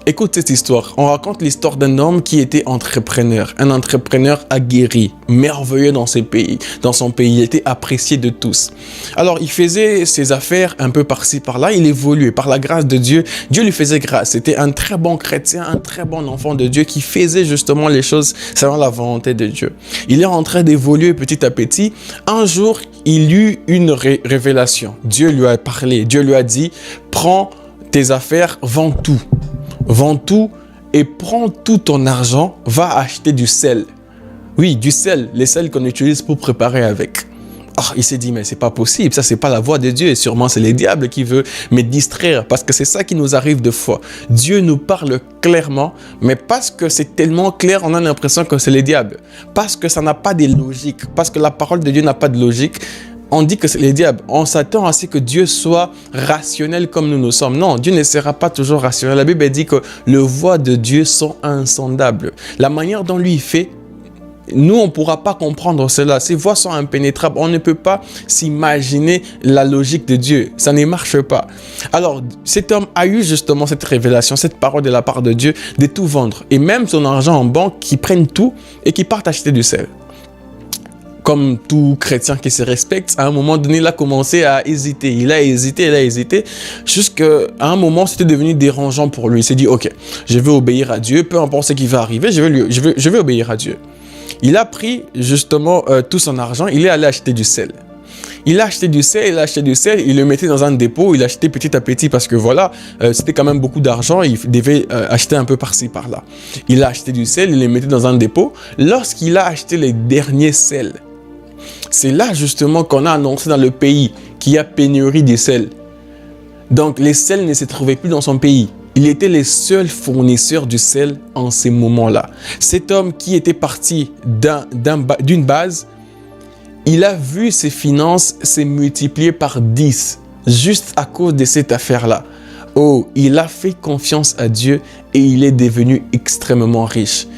Écoute cette histoire. On raconte l'histoire d'un homme qui était entrepreneur. Un entrepreneur aguerri, merveilleux dans son pays. Il était apprécié de tous. Alors, il faisait ses affaires un peu par-ci, par-là. Il évoluait. Par la grâce de Dieu, Dieu lui faisait grâce. C'était un très bon chrétien, un très bon enfant de Dieu qui faisait justement les choses selon la volonté de Dieu. Il est en train d'évoluer petit à petit. Un jour, il eut une révélation. Dieu lui a parlé. Dieu lui a dit, prends tes affaires, vends tout. Vends tout et prends tout ton argent, va acheter du sel. Oui, du sel, les sels qu'on utilise pour préparer avec. Oh, il s'est dit, mais c'est pas possible, ça c'est pas la voix de Dieu et sûrement c'est le diable qui veut me distraire parce que c'est ça qui nous arrive de fois. Dieu nous parle clairement, mais parce que c'est tellement clair, on a l'impression que c'est le diable. Parce que ça n'a pas de logique, parce que la parole de Dieu n'a pas de logique. On dit que c'est le diable. On s'attend à ce que Dieu soit rationnel comme nous sommes. Non, Dieu ne sera pas toujours rationnel. La Bible dit que les voies de Dieu sont insondables. La manière dont lui fait, nous, on ne pourra pas comprendre cela. Ses voies sont impénétrables. On ne peut pas s'imaginer la logique de Dieu. Ça ne marche pas. Alors, cet homme a eu justement cette révélation, cette parole de la part de Dieu de tout vendre. Et même son argent en banque, qui prennent tout et qui partent acheter du sel. Comme tout chrétien qui se respecte, à un moment donné, il a commencé à hésiter. Il a hésité, jusqu'à un moment, c'était devenu dérangeant pour lui. Il s'est dit, ok, je vais obéir à Dieu, peu importe ce qui va arriver, je vais obéir à Dieu. Il a pris justement tout son argent, il est allé acheter du sel. Il a acheté du sel, il le mettait dans un dépôt, il achetait petit à petit parce que voilà, c'était quand même beaucoup d'argent, il devait acheter un peu par-ci, par-là. Il a acheté du sel, il le mettait dans un dépôt. Lorsqu'il a acheté les derniers sels, c'est là justement qu'on a annoncé dans le pays qu'il y a pénurie de sel. Donc les sels ne se trouvaient plus dans son pays. Il était le seul fournisseur du sel en ces moments-là. Cet homme qui était parti d'une base, il a vu ses finances se multiplier par 10 juste à cause de cette affaire-là. Oh, il a fait confiance à Dieu et il est devenu extrêmement riche.